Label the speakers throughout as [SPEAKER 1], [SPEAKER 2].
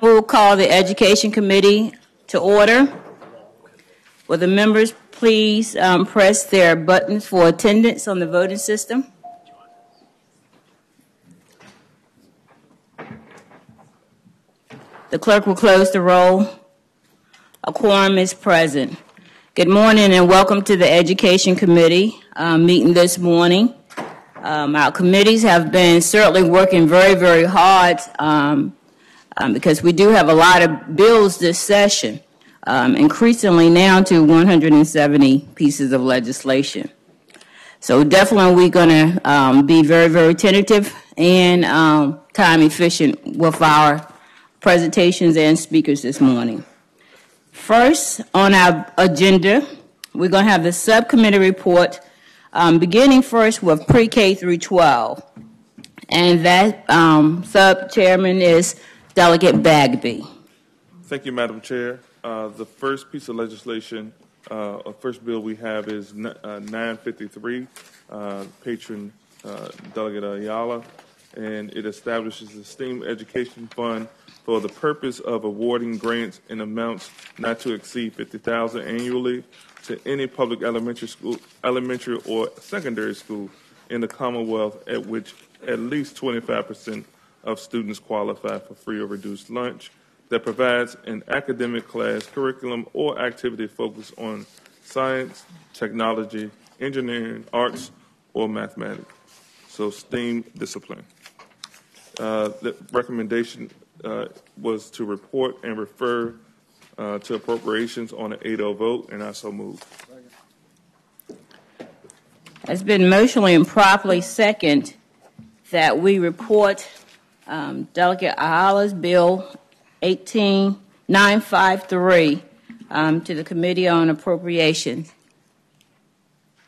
[SPEAKER 1] We'll call the Education Committee to order. Will the members please press their buttons for attendance on the voting system? The clerk will close the roll. A quorum is present. Good morning and welcome to the Education Committee meeting this morning. Our committees have been certainly working very, very hard because we do have a lot of bills this session, increasingly now to 170 pieces of legislation. So definitely we're going to be very, very tentative and time efficient with our presentations and speakers this morning. First on our agenda, we're going to have the subcommittee report beginning first with pre-K through 12. And that sub-chairman is Delegate Bagby.
[SPEAKER 2] Thank you, Madam Chair. The first piece of legislation, first bill we have is 953, Patron Delegate Ayala, and it establishes the STEAM Education Fund for the purpose of awarding grants in amounts not to exceed $50,000 annually to any public elementary or secondary school in the Commonwealth at which at least 25% of students qualify for free or reduced lunch, that provides an academic class, curriculum, or activity focused on science, technology, engineering, arts, or mathematics. So STEAM discipline. The recommendation was to report and refer to appropriations on an 8-0 vote, and I so move.
[SPEAKER 1] It's been motionally and properly second that we report Delegate Ayala's Bill 18953 to the Committee on Appropriations.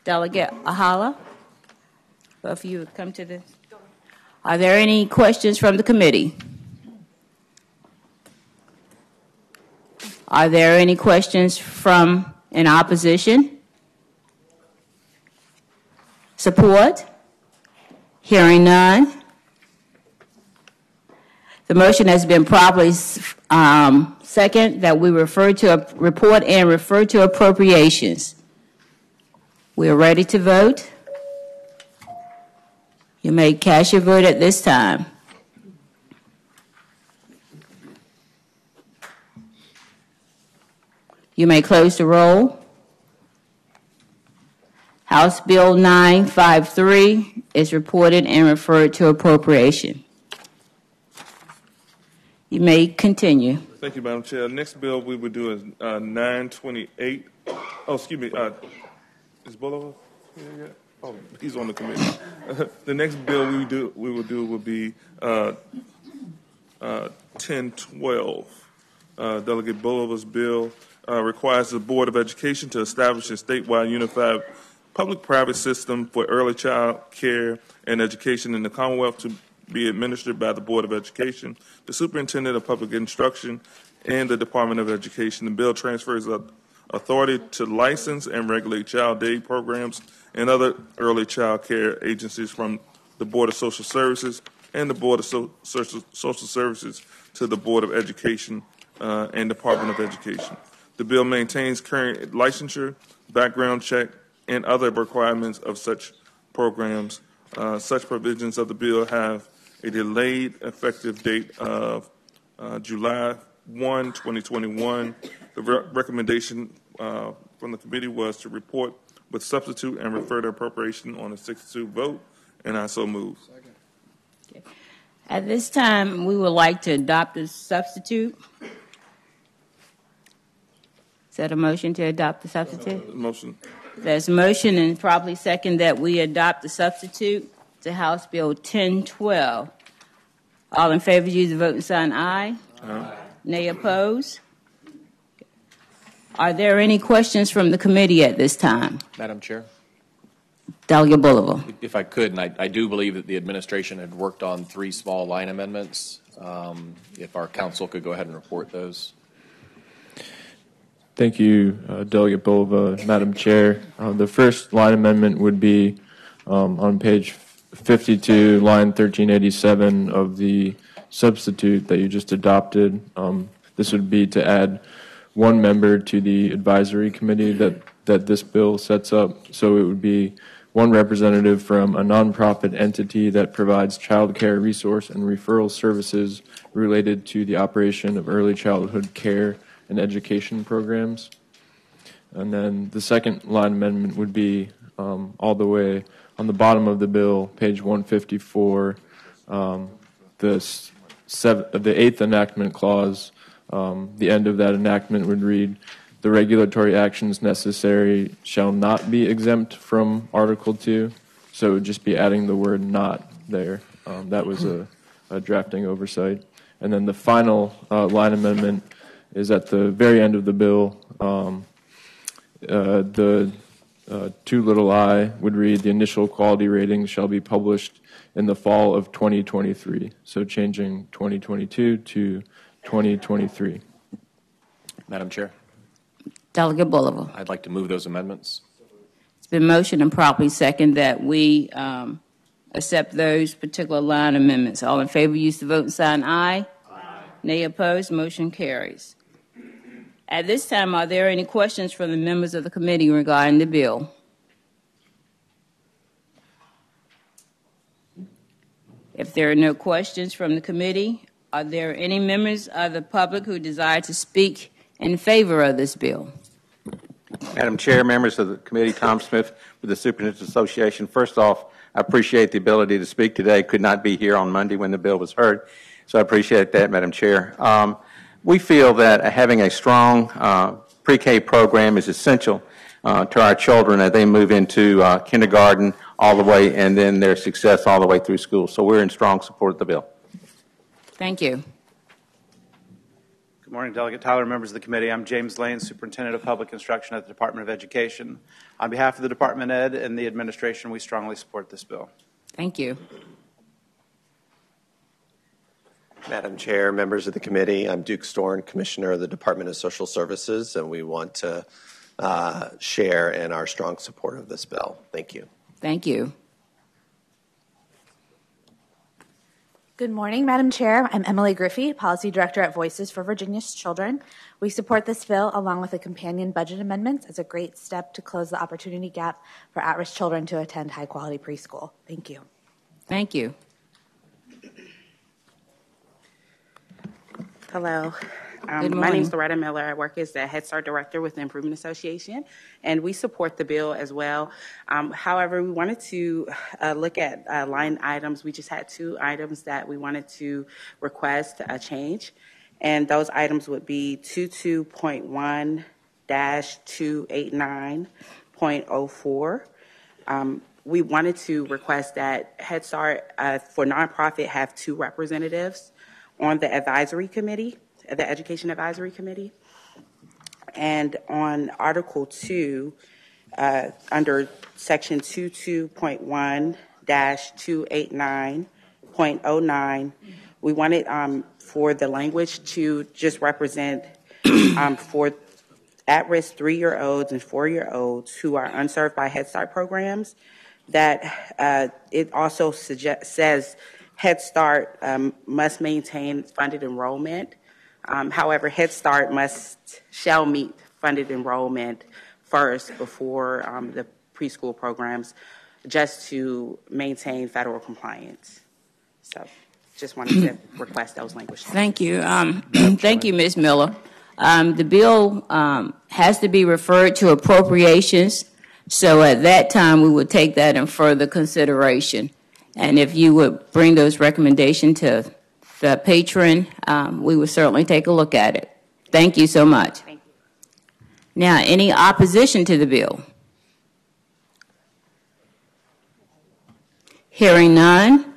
[SPEAKER 1] Delegate Ayala, if you would come to this. Are there any questions from the committee? Are there any questions from an opposition? Support? Hearing none. The motion has been properly second that we refer to a report and refer to appropriations. We are ready to vote. You may cast your vote at this time. You may close the roll. House Bill 953 is reported and referred to appropriation. You may continue.
[SPEAKER 2] Thank you, Madam Chair. Next bill we would do is 928. Oh, excuse me. Is Bolivar here yet? Oh, he's on the committee. The next bill we will do will be 1012. Delegate Bolivar's bill requires the Board of Education to establish a statewide unified public-private system for early child care and education in the Commonwealth to be administered by the Board of Education, the Superintendent of Public Instruction, and the Department of Education. The bill transfers authority to license and regulate child day programs and other early child care agencies from the Board of Social Services and the Board of Social Services to the Board of Education and Department of Education. The bill maintains current licensure, background check, and other requirements of such programs. Such provisions of the bill have a delayed effective date of July 1, 2021. The recommendation from the committee was to report with substitute and refer to appropriation on a 6-2 vote, and I so move.
[SPEAKER 1] Okay. At this time, we would like to adopt a substitute. Is that a motion to adopt the substitute?
[SPEAKER 2] Motion.
[SPEAKER 1] There's a motion and probably second that we adopt the substitute to House Bill 1012. All in favor, use the voting sign aye. Aye. Nay opposed? Are there any questions from the committee at this time?
[SPEAKER 3] Madam Chair?
[SPEAKER 1] Delegate Bolivar.
[SPEAKER 3] If I could, and I do believe that the administration had worked on 3 small line amendments. If our council could go ahead and report those.
[SPEAKER 4] Thank you, Delegate Bolivar. Madam Chair, the first line amendment would be on page 52, line 1387 of the substitute that you just adopted. This would be to add one member to the advisory committee that this bill sets up. So it would be one representative from a nonprofit entity that provides child care resource and referral services related to the operation of early childhood care and education programs. And then the second line amendment would be all the way on the bottom of the bill, page 154, the eighth enactment clause. The end of that enactment would read, "The regulatory actions necessary shall not be exempt from Article 2." So it would just be adding the word "not" there. That was a drafting oversight. And then the final line amendment is at the very end of the bill. The two little I would read, "The initial quality ratings shall be published in the fall of 2023." So changing 2022 to 2023.
[SPEAKER 3] Madam Chair,
[SPEAKER 1] Delegate Bolivar.
[SPEAKER 3] I'd like to move those amendments.
[SPEAKER 1] It's been motioned and properly second that we accept those particular line amendments. All in favor, use the vote and sign aye. Aye. Nay opposed, motion carries. At this time, are there any questions from the members of the committee regarding the bill? If there are no questions from the committee, are there any members of the public who desire to speak in favor of this bill?
[SPEAKER 5] Madam Chair, members of the committee, Tom Smith with the Superintendent's Association. First off, I appreciate the ability to speak today. Could not be here on Monday when the bill was heard, so I appreciate that, Madam Chair. We feel that having a strong pre-K program is essential to our children as they move into kindergarten all the way, and then their success all the way through school. So we're in strong support of the bill.
[SPEAKER 1] Thank you.
[SPEAKER 6] Good morning, Delegate Tyler, members of the committee. I'm James Lane, Superintendent of Public Instruction at the Department of Education. On behalf of the Department of Ed and the administration, we strongly support this bill.
[SPEAKER 1] Thank you.
[SPEAKER 7] Madam Chair, members of the committee, I'm Duke Storn, Commissioner of the Department of Social Services, and we want to share in our strong support of this bill. Thank you.
[SPEAKER 1] Thank you.
[SPEAKER 8] Good morning, Madam Chair. I'm Emily Griffey, Policy Director at Voices for Virginia's Children. We support this bill along with the companion budget amendments as a great step to close the opportunity gap for at-risk children to attend high-quality preschool. Thank you.
[SPEAKER 1] Thank you.
[SPEAKER 9] Hello. My name is Loretta Miller. I work as the Head Start Director with the Improvement Association, and we support the bill as well. However, we wanted to look at line items. We just had two items that we wanted to request a change, and those items would be 22.1-289.04. We wanted to request that Head Start for nonprofit have two representatives on the advisory committee, the Education Advisory Committee. And on Article 2, under Section 22.1-289.09, we wanted for the language to just represent for at-risk 3-year-olds and 4-year-olds who are unserved by Head Start programs, that it also says Head Start must maintain funded enrollment. However, Head Start shall meet funded enrollment first before the preschool programs, just to maintain federal compliance. So, just wanted to request those languages.
[SPEAKER 1] Thank you. Thank you, Ms. Miller. The bill has to be referred to appropriations, so at that time we would take that in further consideration. And if you would bring those recommendations to the patron, we would certainly take a look at it. Thank you so much.
[SPEAKER 9] Thank you.
[SPEAKER 1] Now, any opposition to the bill? Hearing none,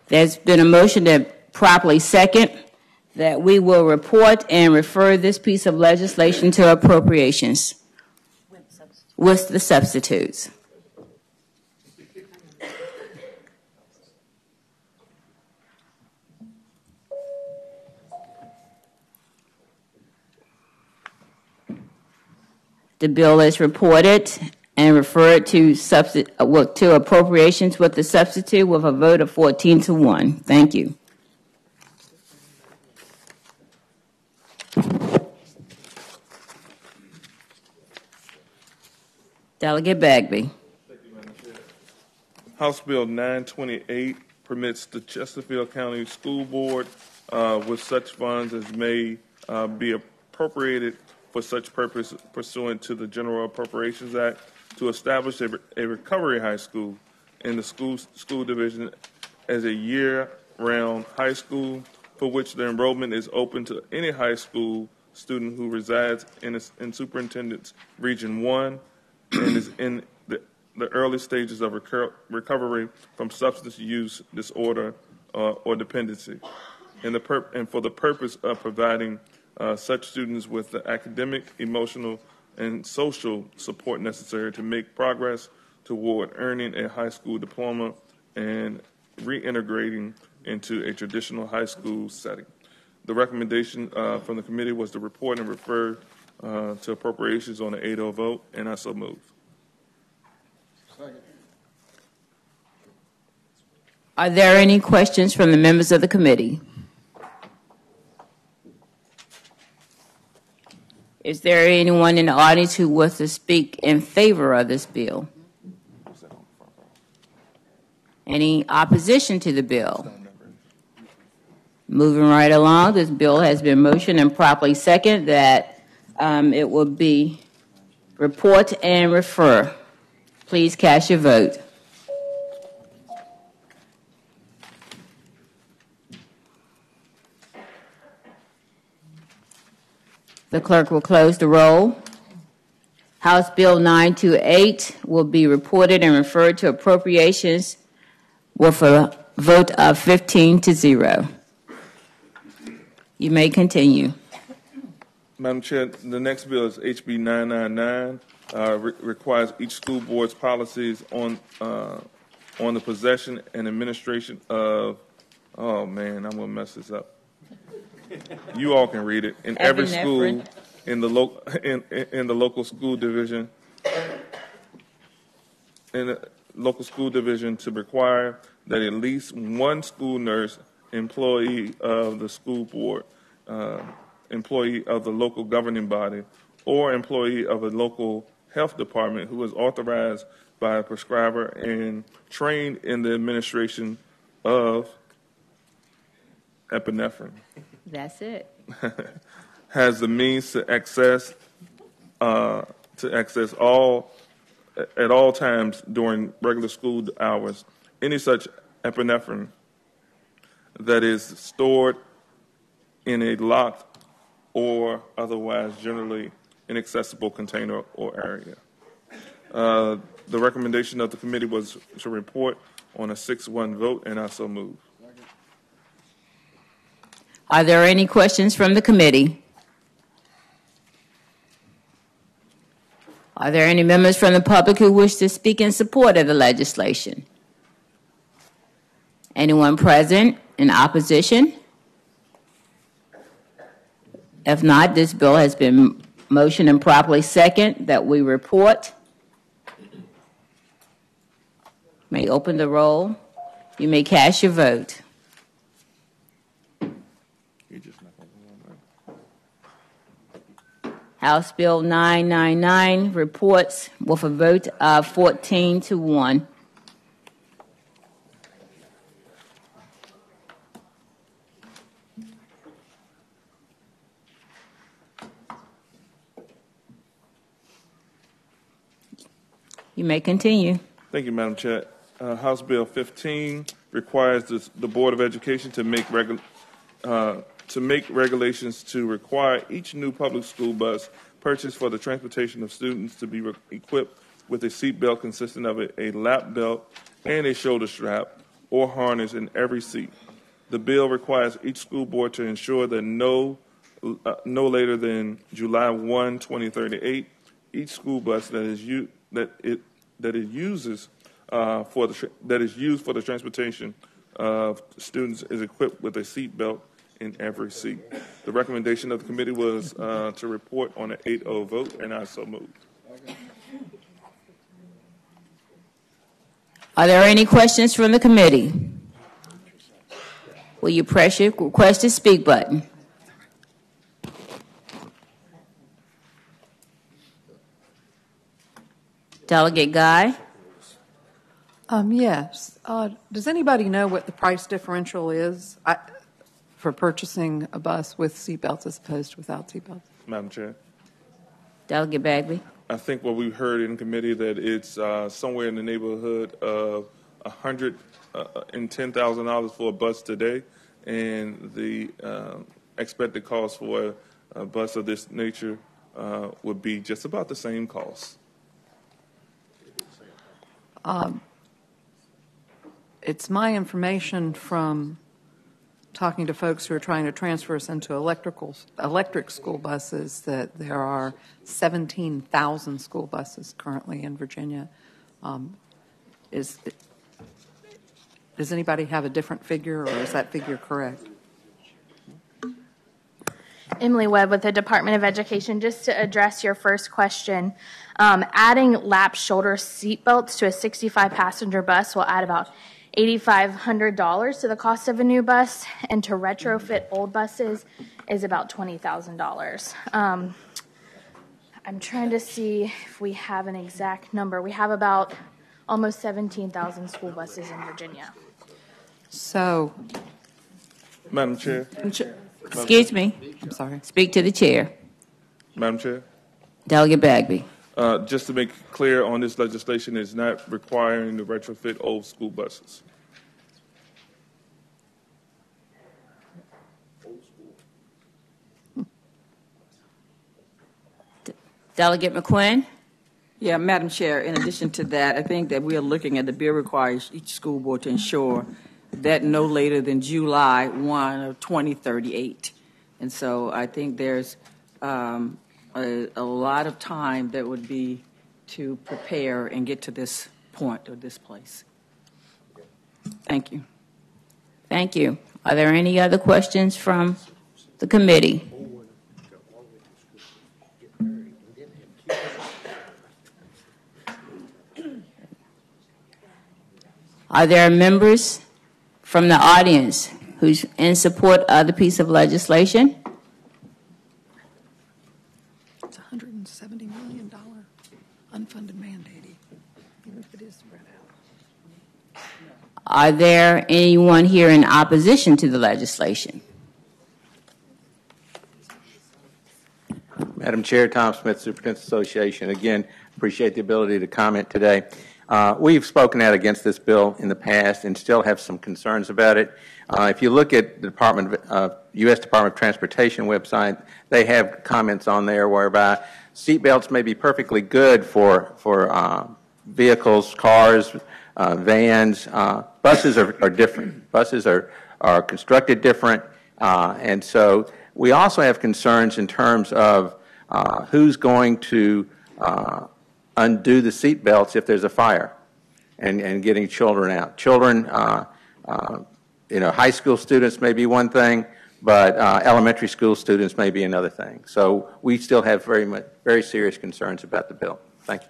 [SPEAKER 1] there's been a motion that properly second that we will report and refer this piece of legislation to appropriations with the substitutes. The bill is reported and referred to appropriations with the substitute with a vote of 14-1. Thank you. Delegate Bagby.
[SPEAKER 2] House Bill 928 permits the Chesterfield County School Board with such funds as may be appropriated for such purpose pursuant to the General Appropriations Act to establish a recovery high school in the school division as a year-round high school for which the enrollment is open to any high school student who resides in Superintendent's Region 1 and is in the early stages of recovery from substance use disorder or dependency, and for the purpose of providing such students with the academic, emotional, and social support necessary to make progress toward earning a high school diploma and reintegrating into a traditional high school setting. The recommendation from the committee was to report and refer to appropriations on an 8-0 vote, and I so move.
[SPEAKER 1] Are there any questions from the members of the committee? Is there anyone in the audience who wants to speak in favor of this bill? Any opposition to the bill? Moving right along, this bill has been motioned and properly seconded that it will be report and refer. Please cast your vote. The clerk will close the roll. House Bill 928 will be reported and referred to appropriations with a vote of 15-0. You may continue.
[SPEAKER 2] Madam Chair, the next bill is HB 999. Requires each school board's policies on the possession and administration of. Oh man, I'm gonna mess this up. You all can read it. In every school, in the local school division, to require that at least one school nurse, employee of the school board, employee of the local governing body, or employee of a local health department who is authorized by a prescriber and trained in the administration of epinephrine.
[SPEAKER 1] That's it.
[SPEAKER 2] Has the means to access all at all times during regular school hours any such epinephrine that is stored in a locked or otherwise generally inaccessible container or area. The recommendation of the committee was to report on a 6-1 vote, and I so move.
[SPEAKER 1] Are there any questions from the committee? Are there any members from the public who wish to speak in support of the legislation? Anyone present in opposition? If not, this bill has been motioned and properly seconded that we report. May open the roll. You may cast your vote. House Bill 999 reports with a vote of 14-1. You may continue.
[SPEAKER 2] Thank you, Madam Chair. House Bill 15 requires the Board of Education to make regulations to require each new public school bus purchased for the transportation of students to be equipped with a seat belt consisting of a lap belt and a shoulder strap or harness in every seat. The bill requires each school board to ensure that no later than July 1, 2038, each school bus that is used for the transportation of students is equipped with a seat belt in every seat. The recommendation of the committee was to report on an 8-0 vote, and I so moved.
[SPEAKER 1] Are there any questions from the committee? Will you press your request to speak button? Delegate Guy?
[SPEAKER 10] Yes. Does anybody know what the price differential is for purchasing a bus with seatbelts as opposed to without seatbelts?
[SPEAKER 2] Madam Chair.
[SPEAKER 1] Delegate Bagby?
[SPEAKER 2] I think what we heard in committee that it's somewhere in the neighborhood of $110,000 for a bus today, and the expected cost for a bus of this nature would be just about the same cost.
[SPEAKER 10] It's my information from talking to folks who are trying to transfer us into electric school buses that there are 17,000 school buses currently in Virginia. Does anybody have a different figure, or is that figure correct?
[SPEAKER 11] Emily Webb with the Department of Education. Just to address your first question, adding lap shoulder seat belts to a 65-passenger bus will add about $8,500 to the cost of a new bus, and to retrofit old buses is about $20,000. I'm trying to see if we have an exact number. We have about almost 17,000 school buses in Virginia.
[SPEAKER 10] So,
[SPEAKER 2] Madam Chair.
[SPEAKER 1] Excuse me.
[SPEAKER 10] I'm sorry.
[SPEAKER 1] Speak to the chair.
[SPEAKER 2] Madam Chair.
[SPEAKER 1] Delegate Bagby?
[SPEAKER 2] Just to make clear on this legislation, is not requiring to retrofit old school buses.
[SPEAKER 1] Delegate McQuinn?
[SPEAKER 12] Yeah, Madam Chair, in addition to that, I think that we are looking at the bill requires each school board to ensure that no later than July 1 of 2038. And so I think there's a lot of time that would be to prepare and get to this point or this place. Thank you.
[SPEAKER 1] Thank you. Are there any other questions from the committee? Are there members from the audience who's in support of the piece of legislation?
[SPEAKER 10] It's $170 million unfunded mandate, even if it is spread out.
[SPEAKER 1] Are there anyone here in opposition to the legislation?
[SPEAKER 5] Madam Chair, Tom Smith, Superintendent's Association. Again, appreciate the ability to comment today. We've spoken out against this bill in the past and still have some concerns about it. If you look at the U.S. Department of Transportation website, they have comments on there whereby seatbelts may be perfectly good for vehicles, cars, vans. Buses are different. Buses are constructed different, and so we also have concerns in terms of who's going to undo the seat belts if there's a fire, and getting children out. Children, high school students may be one thing, but elementary school students may be another thing. So we still have very serious concerns about the bill. Thank you.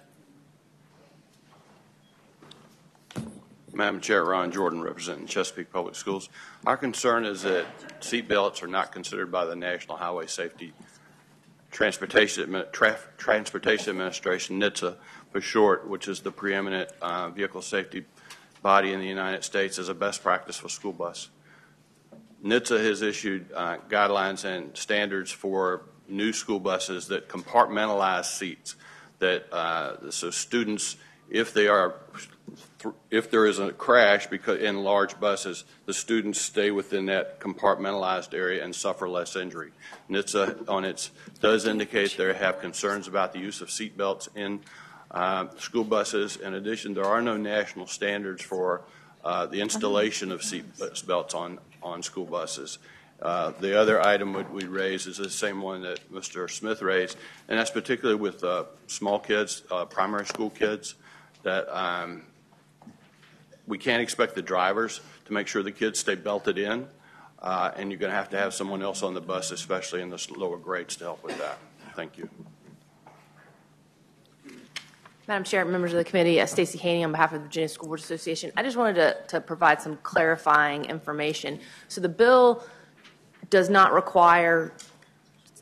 [SPEAKER 13] Madam Chair, Ron Jordan, representing Chesapeake Public Schools. Our concern is that seat belts are not considered by the National Highway Safety Transportation Administration, NHTSA for short, which is the preeminent vehicle safety body in the United States, as a best practice for school bus. NHTSA has issued guidelines and standards for new school buses that compartmentalize seats. So students, if there is a crash because in large buses, the students stay within that compartmentalized area and suffer less injury. NHTSA does indicate they have concerns about the use of seat belts in school buses. In addition, there are no national standards for the installation of seat belts on school buses. The other item we raise is the same one that Mr. Smith raised, and that's particularly with small kids, primary school kids, that we can't expect the drivers to make sure the kids stay belted in, and you're going to have someone else on the bus, especially in the lower grades, to help with that. Thank you.
[SPEAKER 14] Madam Chair, members of the committee, Stacey Haney on behalf of the Virginia School Board Association. I just wanted to provide some clarifying information. So the bill does not require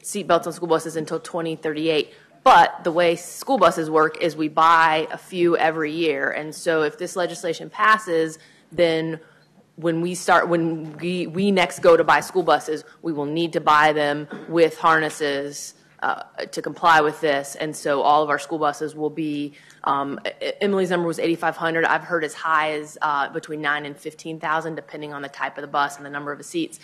[SPEAKER 14] seatbelts on school buses until 2038. But the way school buses work is we buy a few every year. And so if this legislation passes, then when we next go to buy school buses, we will need to buy them with harnesses to comply with this. And so all of our school buses will be, Emily's number was 8,500. I've heard as high as between 9,000 and 15,000, depending on the type of the bus and the number of the seats.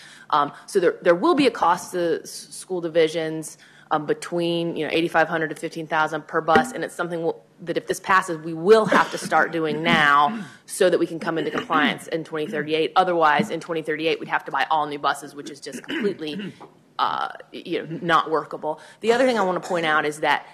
[SPEAKER 14] So there will be a cost to school divisions between 8,500 to 15,000 per bus, and it's something that if this passes, we will have to start doing now so that we can come into compliance in 2038. Otherwise, in 2038, we'd have to buy all new buses, which is just completely not workable. The other thing I want to point out is that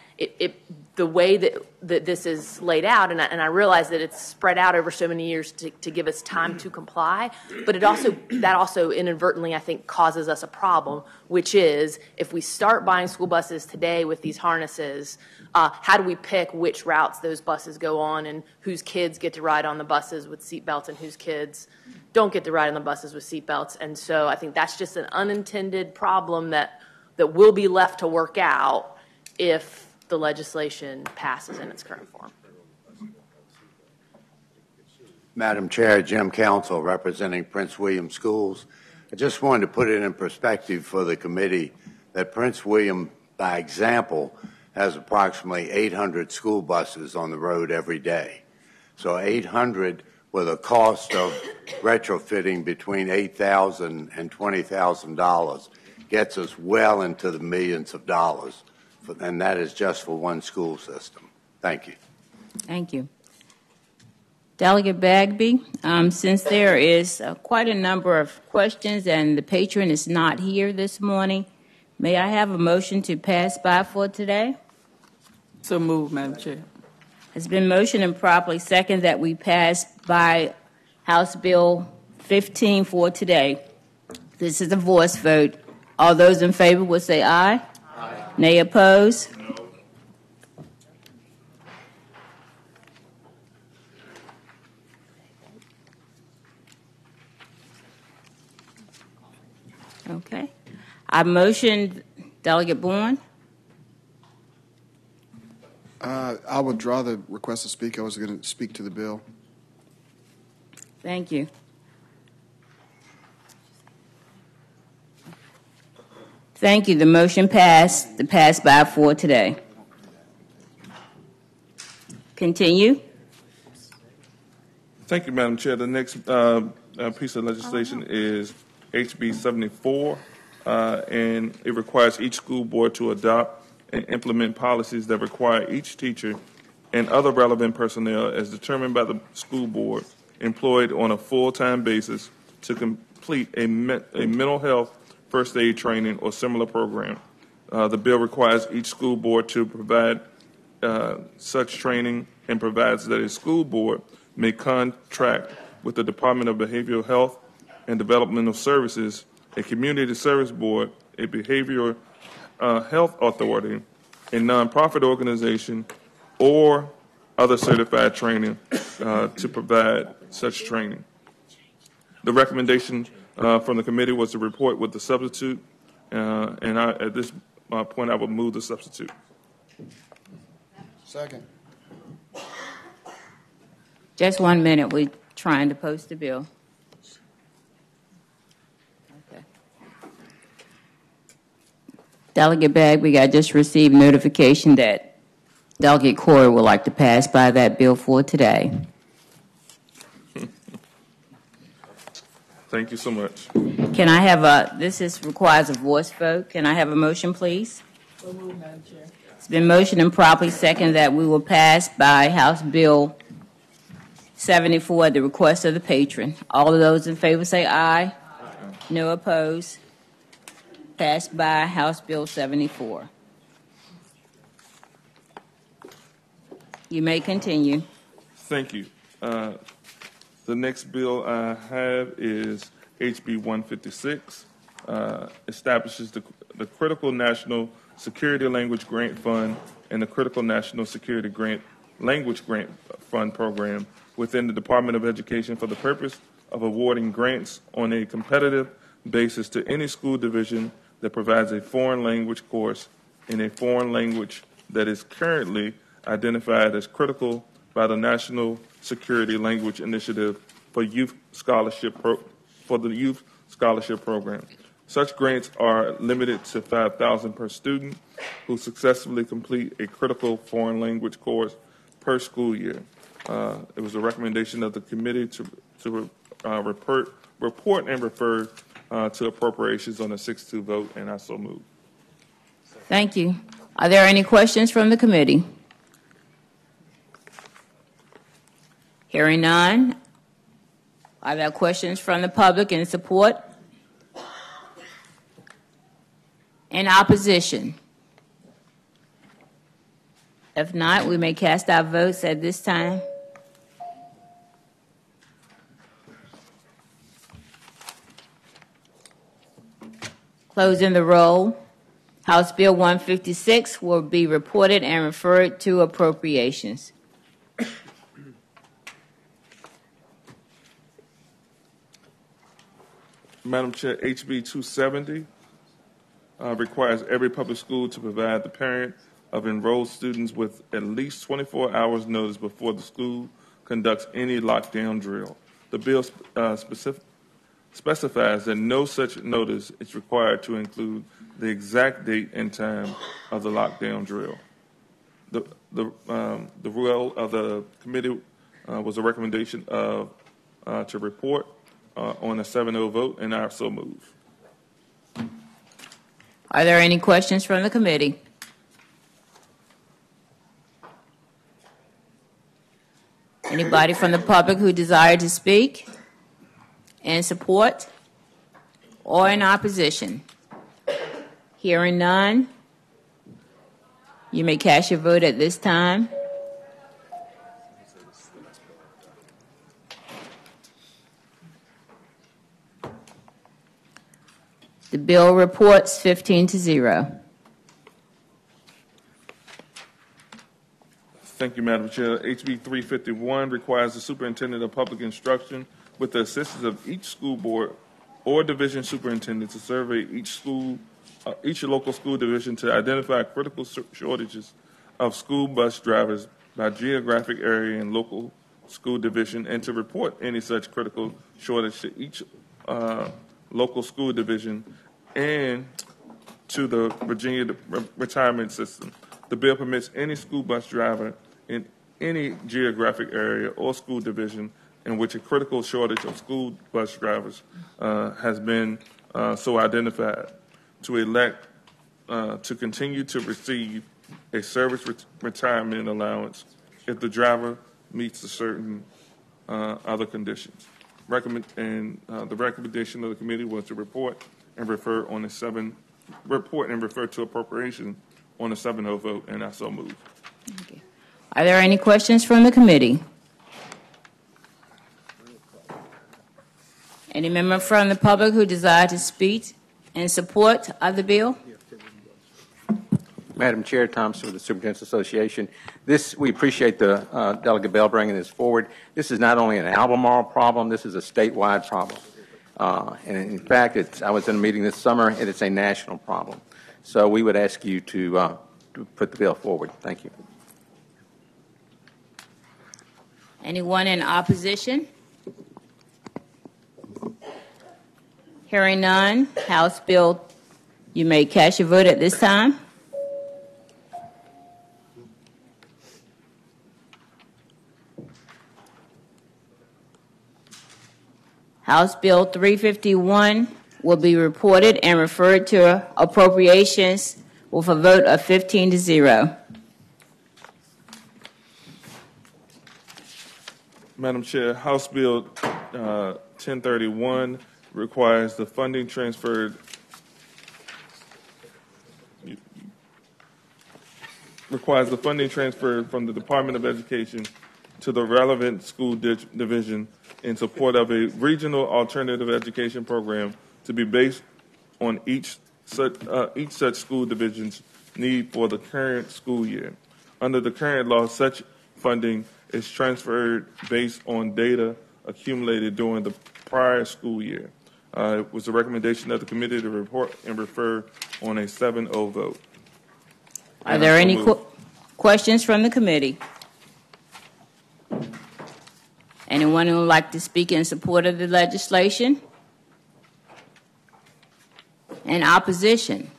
[SPEAKER 14] the way that this is laid out, and I realize that it's spread out over so many years to give us time to comply, but that also inadvertently, I think, causes us a problem, which is if we start buying school buses today with these harnesses, how do we pick which routes those buses go on and whose kids get to ride on the buses with seatbelts and whose kids don't get to ride on the buses with seatbelts? And so I think that's just an unintended problem that will be left to work out if the legislation passes in its current form.
[SPEAKER 15] Madam Chair, Jim Council, representing Prince William Schools. I just wanted to put it in perspective for the committee that Prince William, by example, has approximately 800 school buses on the road every day. So 800 with a cost of retrofitting between $8,000 and $20,000 gets us well into the millions of dollars. And that is just for one school system. Thank you.
[SPEAKER 1] Thank you. Delegate Bagby, since there is quite a number of questions and the patron is not here this morning, may I have a motion to pass by for today?
[SPEAKER 12] So moved, Madam Chair.
[SPEAKER 1] It's been motioned and properly second that we pass by House Bill 15 for today. This is a voice vote. All those in favor will say aye. Aye. Nay opposed? No. Okay. I motioned Delegate Bourne.
[SPEAKER 16] I'll withdraw the request to speak. I was going to speak to the bill.
[SPEAKER 1] Thank you. Thank you. The motion passed. The pass by for today. Continue.
[SPEAKER 2] Thank you, Madam Chair. The next piece of legislation is HB 74, and it requires each school board to adopt and implement policies that require each teacher and other relevant personnel as determined by the school board employed on a full-time basis to complete a mental health first aid training or similar program. The bill requires each school board to provide such training and provides that a school board may contract with the Department of Behavioral Health and Developmental Services, a community service board, a behavioral health authority, a nonprofit organization, or other certified training to provide such training. The recommendation from the committee was to report with the substitute, and at this point I will move the substitute.
[SPEAKER 16] Second.
[SPEAKER 1] Just 1 minute. We're trying to post the bill. Okay. Delegate Bagby, I just received notification that Delegate Corey would like to pass by that bill for today.
[SPEAKER 2] Thank you so much.
[SPEAKER 1] Can I have requires a voice vote. Can I have a motion, please?
[SPEAKER 12] So moved, Madam Chair.
[SPEAKER 1] It's been motioned and properly seconded that we will pass by House Bill 74 at the request of the patron. All of those in favor say aye. Aye. No opposed. Passed by House Bill 74. You may continue.
[SPEAKER 2] Thank you. The next bill I have is HB 156, establishes the Critical National Security Language Grant Fund and the Critical National Security Language Grant Fund program within the Department of Education for the purpose of awarding grants on a competitive basis to any school division that provides a foreign language course in a foreign language that is currently identified as critical by the National Security Language Initiative for Youth Scholarship for the Youth Scholarship Program. Such grants are limited to $5,000 per student who successfully complete a critical foreign language course per school year. It was a recommendation of the committee to report and refer to appropriations on a 6-2 vote, and I so move.
[SPEAKER 1] Thank you. Are there any questions from the committee? Hearing none. Are there questions from the public in support? In opposition? If not, we may cast our votes at this time. Closing the roll. House Bill 156 will be reported and referred to appropriations.
[SPEAKER 2] Madam Chair, HB 270 requires every public school to provide the parent of enrolled students with at least 24 hours notice before the school conducts any lockdown drill. The bill specifies that no such notice is required to include the exact date and time of the lockdown drill. The rule of the committee was a recommendation of to report on a 7-0 vote, and I so move.
[SPEAKER 1] Are there any questions from the committee? Anybody from the public who desire to speak in support or in opposition? Hearing none, you may cast your vote at this time. The bill reports 15-0.
[SPEAKER 2] Thank you, Madam Chair. HB 351 requires the superintendent of public instruction, with the assistance of each school board or division superintendent, to survey each local school division to identify critical shortages of school bus drivers by geographic area and local school division, and to report any such critical shortage to each local school division and to the Virginia retirement system. The bill permits any school bus driver in any geographic area or school division in which a critical shortage of school bus drivers has been so identified to elect to continue to receive a service retirement allowance if the driver meets a certain other conditions. The recommendation of the committee was to report and refer to appropriation on a 7-0 vote, and I so move.
[SPEAKER 1] Okay. Are there any questions from the committee? Any member from the public who desire to speak in support of the bill?
[SPEAKER 5] Madam Chair, Tom Smith, the Superintendent's Association. We appreciate the Delegate Bell bringing this forward. This is not only an Albemarle problem, this is a statewide problem. And in fact, I was in a meeting this summer, and it's a national problem. So we would ask you to put the bill forward. Thank you.
[SPEAKER 1] Anyone in opposition? Hearing none, House Bill, you may cast your vote at this time. House Bill 351 will be reported and referred to appropriations with a vote of 15-0.
[SPEAKER 2] Madam Chair, House Bill 1031 requires the funding transferred from the Department of Education to the relevant school division in support of a regional alternative education program to be based on each such school division's need for the current school year. Under the current law, such funding is transferred based on data accumulated during the prior school year. It was a recommendation of the committee to report and refer on a 7-0 vote.
[SPEAKER 1] Are there any questions from the committee? Anyone who would like to speak in support of the legislation? In opposition?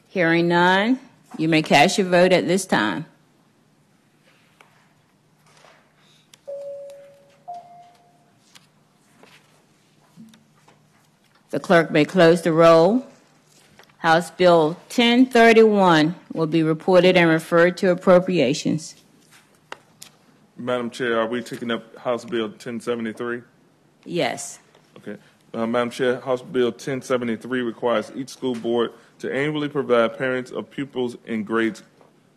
[SPEAKER 1] Hearing none, you may cast your vote at this time. The clerk may close the roll. House Bill 1031 will be reported and referred to appropriations.
[SPEAKER 2] Madam Chair, are we taking up House Bill 1073?
[SPEAKER 1] Yes.
[SPEAKER 2] Okay. Madam Chair, House Bill 1073 requires each school board to annually provide parents of pupils in grades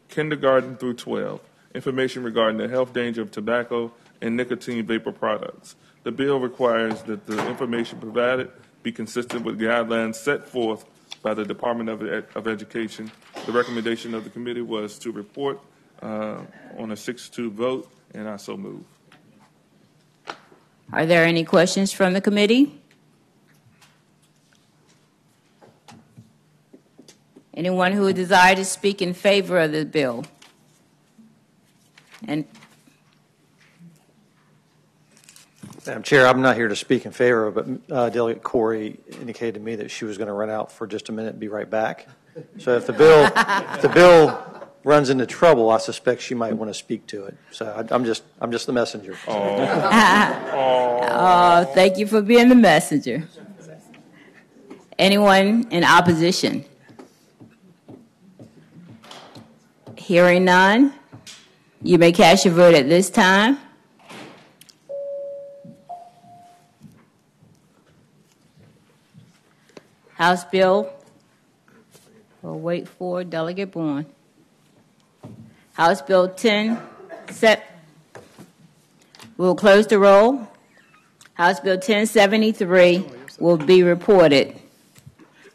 [SPEAKER 2] kindergarten through 12 information regarding the health danger of tobacco and nicotine vapor products. The bill requires that the information provided be consistent with guidelines set forth by the Department of Education. The recommendation of the committee was to report on a 6-2 vote, and I so move.
[SPEAKER 1] Are there any questions from the committee? Anyone who would desire to speak in favor of the bill? And
[SPEAKER 17] Madam Chair, I'm not here to speak in favor of it, but Delegate Corey indicated to me that she was going to run out for just a minute and be right back. So if the bill runs into trouble, I suspect she might want to speak to it. So I'm just the messenger.
[SPEAKER 1] Thank you for being the messenger. Anyone in opposition? Hearing none, you may cast your vote at this time. House Bill, we'll wait for Delegate Bourne. House Bill 10, we'll close the roll. House Bill 1073 will be reported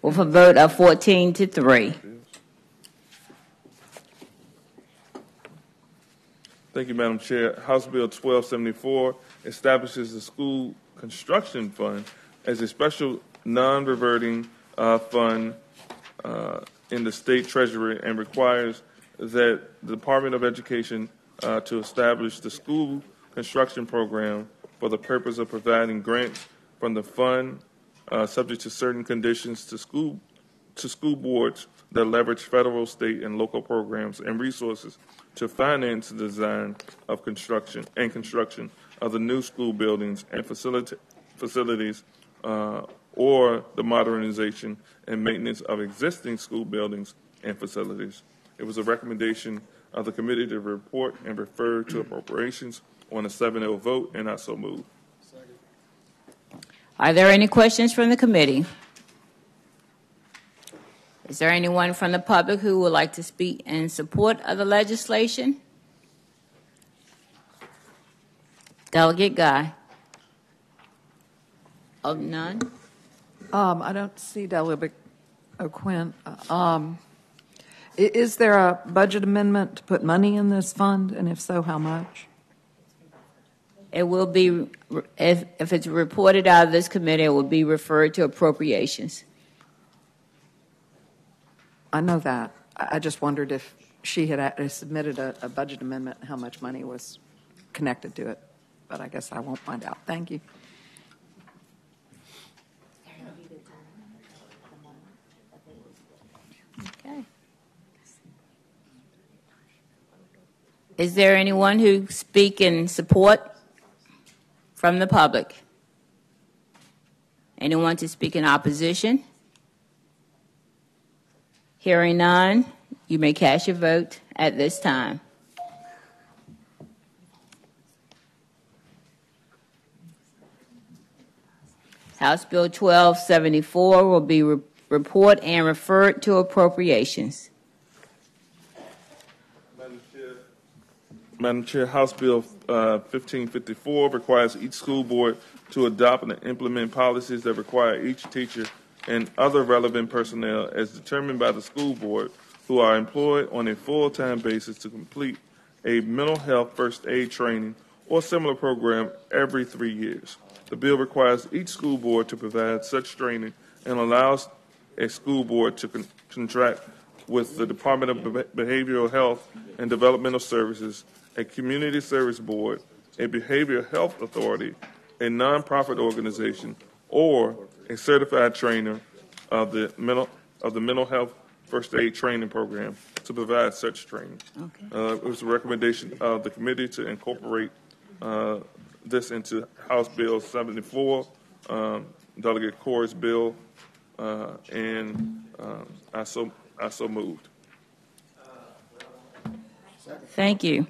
[SPEAKER 1] with a vote of 14-3.
[SPEAKER 2] Thank you, Madam Chair. House Bill 1274 establishes the school construction fund as a special non-reverting fund in the state treasury and requires that the Department of Education to establish the school construction program for the purpose of providing grants from the fund subject to certain conditions to school boards that leverage federal, state, and local programs and resources to finance the design of construction of the new school buildings and facilities or the modernization and maintenance of existing school buildings and facilities. It was a recommendation of the committee to report and refer to appropriations on a 7-0 vote, and I so move.
[SPEAKER 1] Are there any questions from the committee? Is there anyone from the public who would like to speak in support of the legislation? Delegate Guy. Oh, none?
[SPEAKER 10] I don't see Delegate O'Quinn. Is there a budget amendment to put money in this fund, and if so, how much?
[SPEAKER 1] It will be, if it's reported out of this committee, it will be referred to appropriations.
[SPEAKER 10] I know that. I just wondered if she had submitted a budget amendment and how much money was connected to it. But I guess I won't find out. Thank you.
[SPEAKER 1] Okay. Is there anyone who speak in support from the public? Anyone to speak in opposition? Hearing none, you may cast your vote at this time. House Bill 1274 will be report and referred to appropriations.
[SPEAKER 2] Madam Chair, House Bill 1554 requires each school board to adopt and implement policies that require each teacher and other relevant personnel as determined by the school board who are employed on a full-time basis to complete a mental health first aid training or similar program every 3 years. The bill requires each school board to provide such training and allows a school board to contract with the Department of Behavioral Health and Developmental Services, a community service board, a behavioral health authority, a nonprofit organization, or a certified trainer of the mental health first aid training program to provide such training. Okay. It was a recommendation of the committee to incorporate this into House Bill 74, Delegate Corey's bill, and I so moved.
[SPEAKER 1] Thank you.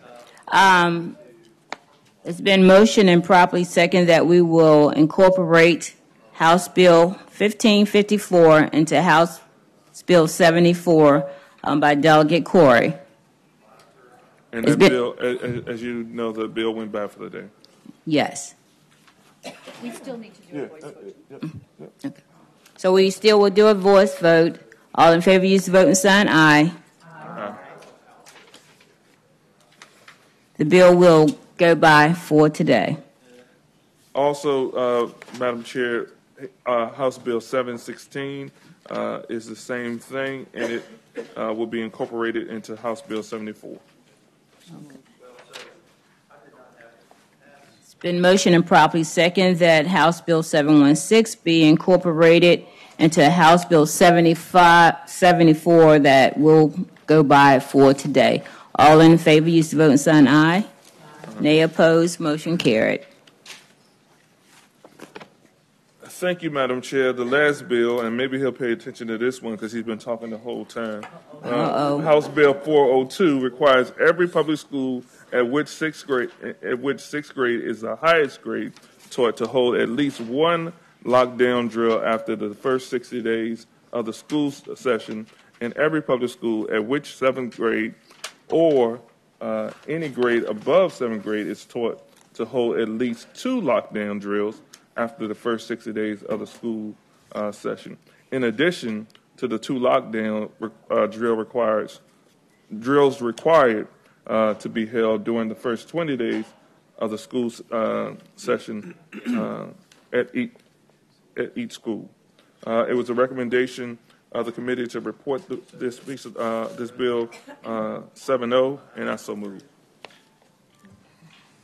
[SPEAKER 1] It's been motioned and properly seconded that we will incorporate House Bill 1554 into House Bill 74 by Delegate Corey.
[SPEAKER 2] And that bill, as you know, the bill went by for the day.
[SPEAKER 1] Yes.
[SPEAKER 18] We still need to do a voice vote.
[SPEAKER 1] Okay. So we still will do a voice vote. All in favor, use the vote and sign aye. Aye. The bill will go by for today.
[SPEAKER 2] Also, Madam Chair, House Bill 716 is the same thing, and it will be incorporated into House Bill 74.
[SPEAKER 1] Okay. It's been motioned and properly seconded that House Bill 716 be incorporated into House Bill 74 that will go by for today. All in favor, use the vote and sign aye. Nay opposed, motion carried.
[SPEAKER 2] Thank you, Madam Chair. The last bill, and maybe he'll pay attention to this one because he's been talking the whole time. House Bill 402 requires every public school at which sixth grade is the highest grade taught to hold at least one lockdown drill after the first 60 days of the school session, and every public school at which seventh grade or any grade above seventh grade is taught to hold at least two lockdown drills after the first 60 days of the school session. In addition to the two lockdown drills required to be held during the first 20 days of the school session at each school. It was a recommendation of the committee to report this bill 7-0, and I so move.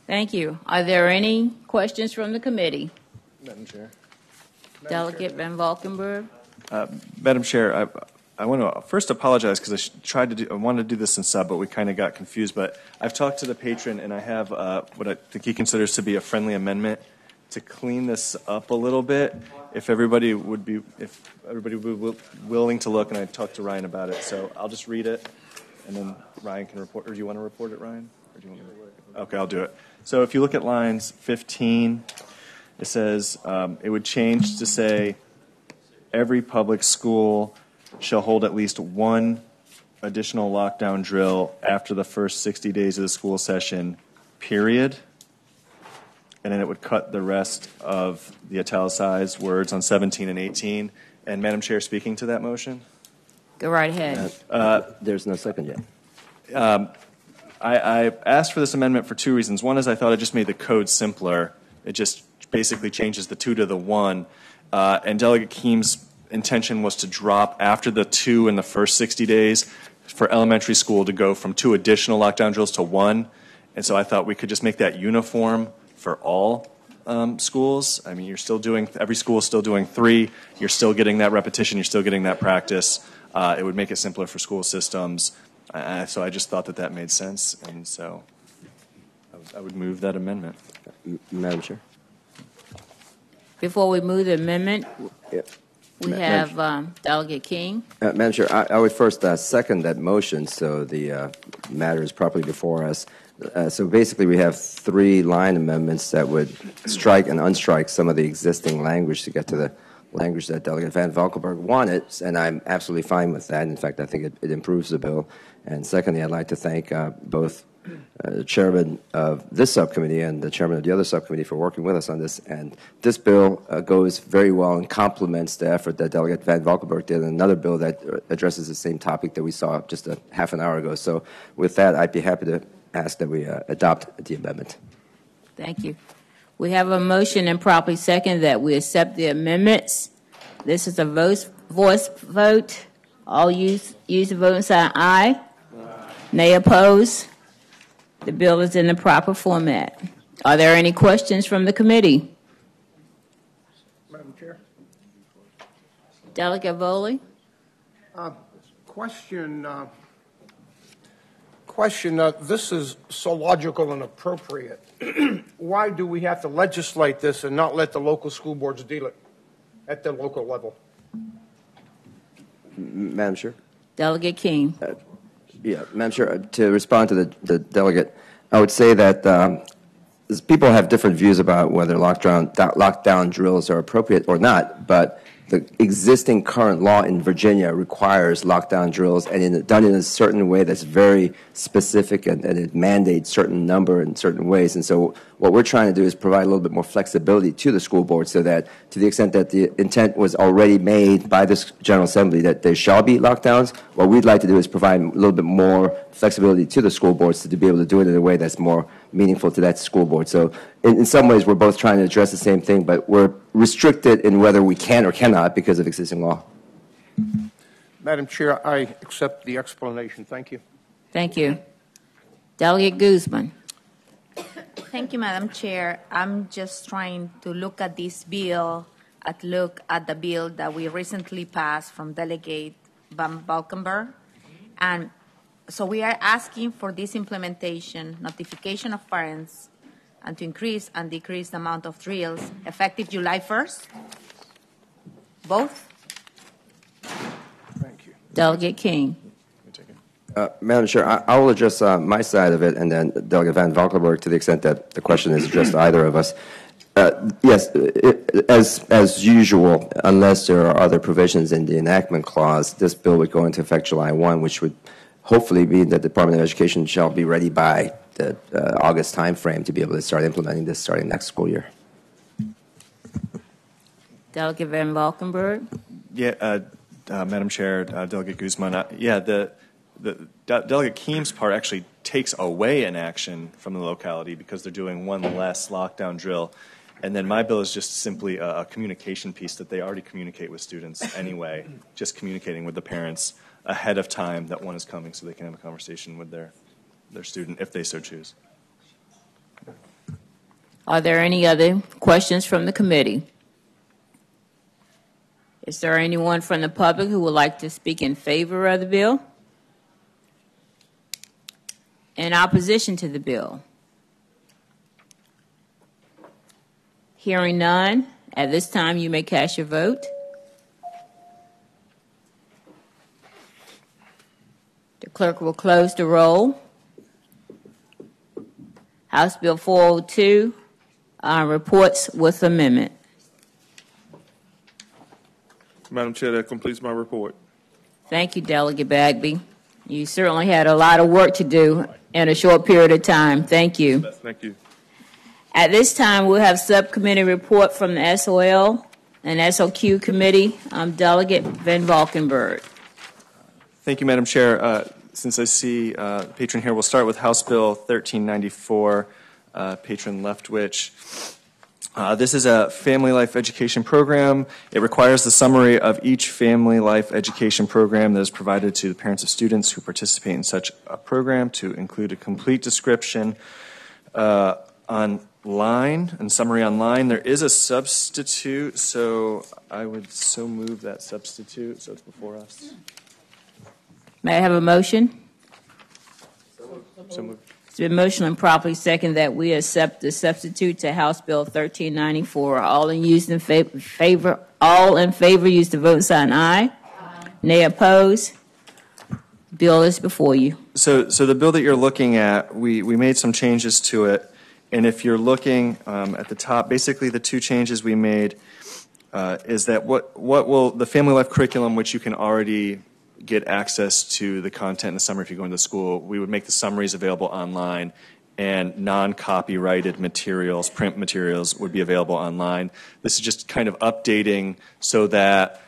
[SPEAKER 1] Thank you. Are there any questions from the committee?
[SPEAKER 19] Madam Chair.
[SPEAKER 1] Delegate Van Valkenburg.
[SPEAKER 19] Madam Chair, I want to first apologize because I wanted to do this in sub, but we kind of got confused. But I've talked to the patron, and I have what I think he considers to be a friendly amendment to clean this up a little bit. If everybody would be willing to look, and I talked to Ryan about it, so I'll just read it, and then Ryan can report. Or do you want to report it, Ryan? Or do you want to? Okay, I'll do it. So if you look at lines 15. It says it would change to say every public school shall hold at least one additional lockdown drill after the first 60 days of the school session, period. And then it would cut the rest of the italicized words on 17 and 18. And Madam Chair, speaking to that motion?
[SPEAKER 1] Go right ahead.
[SPEAKER 20] There's no second yet.
[SPEAKER 19] I asked for this amendment for two reasons. One is I thought it just made the code simpler. It just basically changes the 2 to the 1. And Delegate Keem's intention was to drop after the 2 in the first 60 days for elementary school to go from 2 additional lockdown drills to 1. And so I thought we could just make that uniform for all schools. I mean, every school is still doing 3. You're still getting that repetition. You're still getting that practice. It would make it simpler for school systems. So I just thought that made sense. And so I would move that amendment.
[SPEAKER 20] Madam Chair.
[SPEAKER 1] Before we move the amendment, we have Delegate King.
[SPEAKER 20] Madam Chair, I would first second that motion so the matter is properly before us. So basically we have 3 line amendments that would strike and unstrike some of the existing language to get to the language that Delegate Van Valkenburg wanted, and I'm absolutely fine with that. In fact, I think it improves the bill. And secondly, I'd like to thank both the chairman of this subcommittee and the chairman of the other subcommittee for working with us on this. And this bill goes very well and complements the effort that Delegate Van Valkenburg did in another bill that addresses the same topic that we saw just a half an hour ago. So with that, I'd be happy to ask that we adopt the amendment.
[SPEAKER 1] Thank you. We have a motion and properly second that we accept the amendments. This is a voice vote. All use the voting sign aye. Nay opposed. The bill is in the proper format. Are there any questions from the committee?
[SPEAKER 21] Madam Chair.
[SPEAKER 1] Delegate Voley?
[SPEAKER 21] Question, this is so logical and appropriate. Why do we have to legislate this and not let the local school boards deal it at the local level?
[SPEAKER 20] Madam Chair?
[SPEAKER 1] Delegate King.
[SPEAKER 20] Madam Chair, to respond to the delegate, I would say that people have different views about whether lockdown drills are appropriate or not, but the existing current law in Virginia requires lockdown drills and done in a certain way that's very specific and it mandates certain number in certain ways. And so what we're trying to do is provide a little bit more flexibility to the school board so that to the extent that the intent was already made by this General Assembly that there shall be lockdowns, what we'd like to do is provide a little bit more flexibility to the school boards to be able to do it in a way that's more meaningful to that school board. So in some ways, we're both trying to address the same thing, but we're restricted in whether we can or cannot because of existing law.
[SPEAKER 21] Madam Chair, I accept the explanation. Thank you.
[SPEAKER 1] Thank you. Delegate Guzman.
[SPEAKER 22] Thank you, Madam Chair. I'm just trying to look at this bill, look at the bill that we recently passed from Delegate Van Valkenburg. And so we are asking for this implementation, notification of parents, and to increase and decrease the amount of drills effective July 1st? Both?
[SPEAKER 21] Thank you.
[SPEAKER 1] Delegate King.
[SPEAKER 20] Madam Chair, I will address my side of it, and then Delegate Van Valkenburg to the extent that the question is addressed to either of us. Yes, as usual, unless there are other provisions in the enactment clause, this bill would go into effect July 1, which would hopefully mean that the Department of Education shall be ready by the August timeframe to be able to start implementing this starting next school year.
[SPEAKER 1] Delegate Van Valkenburg.
[SPEAKER 19] Yeah, Madam Chair, Delegate Guzman. The Delegate Keem's part actually takes away an action from the locality because they're doing one less lockdown drill. And then my bill is just simply a communication piece that they already communicate with students anyway, just communicating with the parents ahead of time that one is coming so they can have a conversation with their student if they so choose.
[SPEAKER 1] Are there any other questions from the committee? Is there anyone from the public who would like to speak in favor of the bill? In opposition to the bill? Hearing none, at this time you may cast your vote. The clerk will close the roll. House Bill 402 reports with amendment.
[SPEAKER 2] Madam Chair, that completes my report.
[SPEAKER 1] Thank you, Delegate Bagby. You certainly had a lot of work to do in a short period of time. Thank you.
[SPEAKER 2] Thank you.
[SPEAKER 1] At this time, we'll have subcommittee report from the SOL and SOQ committee. Delegate Van Valkenburg.
[SPEAKER 19] Thank you, Madam Chair. Since I see the patron here, we'll start with House Bill 1394, Patron Leftwich. This is a family life education program. It requires the summary of each family life education program that is provided to the parents of students who participate in such a program to include a complete description online and summary online. There is a substitute, so I would so move that substitute, so it's before us.
[SPEAKER 1] May I have a motion?
[SPEAKER 19] So moved.
[SPEAKER 1] It's been motioned and properly second that we accept the substitute to House Bill 1394. All in favor, use the vote sign aye. Nay opposed. Bill is before you.
[SPEAKER 19] So the bill that you're looking at, we made some changes to it, and if you're looking at the top, basically the two changes we made is that what will the family life curriculum, which you can already get access to the content in the summer if you go into school, we would make the summaries available online, and non-copyrighted materials, print materials, would be available online. This is just kind of updating so that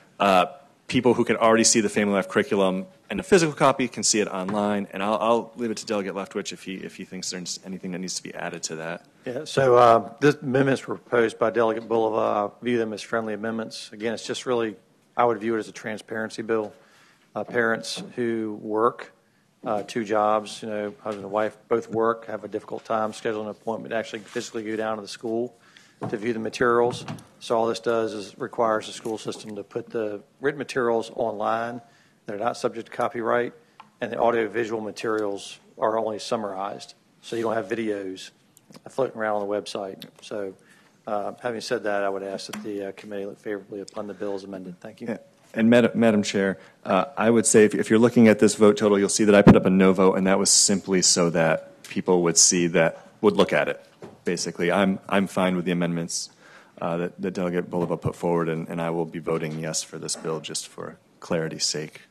[SPEAKER 19] people who can already see the family life curriculum in a physical copy can see it online. And I'll leave it to Delegate Leftwich if he thinks there's anything that needs to be added to that.
[SPEAKER 17] Yeah, so the amendments were proposed by Delegate Bulova. I view them as friendly amendments. Again, it's just really, I would view it as a transparency bill. Parents who work 2 jobs, husband and wife both work, have a difficult time scheduling an appointment to actually physically go down to the school to view the materials. So all this does is requires the school system to put the written materials online. They're not subject to copyright, and the audiovisual materials are only summarized. So you don't have videos floating around on the website. So having said that, I would ask that the committee look favorably upon the bill as amended. Thank you.
[SPEAKER 19] Yeah. And Madam Chair, I would say if you're looking at this vote total, you'll see that I put up a no vote, and that was simply so that people would see that, would look at it. Basically, I'm fine with the amendments that Delegate Bulova put forward, and I will be voting yes for this bill just for clarity's sake.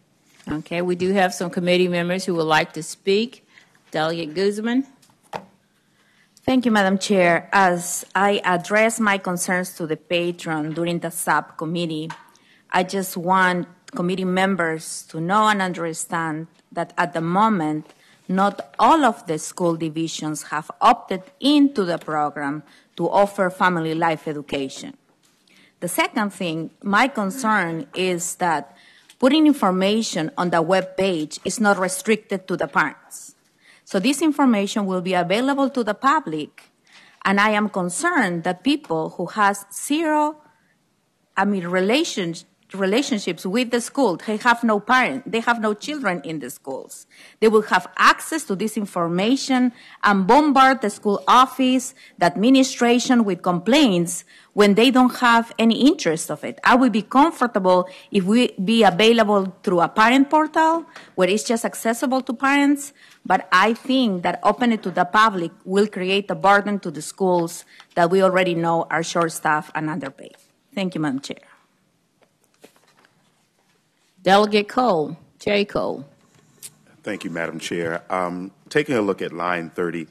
[SPEAKER 1] Okay, we do have some committee members who would like to speak. Delegate Guzman.
[SPEAKER 22] Thank you, Madam Chair. As I address my concerns to the patron during the subcommittee, I just want committee members to know and understand that at the moment, not all of the school divisions have opted into the program to offer family life education. The second thing, my concern is that putting information on the web page is not restricted to the parents. So this information will be available to the public, and I am concerned that people who has relationships with the school, they have no parent, they have no children in the schools. They will have access to this information and bombard the school office, the administration with complaints when they don't have any interest of it. I would be comfortable if we be available through a parent portal where it's just accessible to parents, but I think that opening it to the public will create a burden to the schools that we already know are short-staffed and underpaid. Thank you, Madam Chair.
[SPEAKER 1] Delegate Cole, Jerry Cole.
[SPEAKER 3] Thank you, Madam Chair. Taking a look at line 30,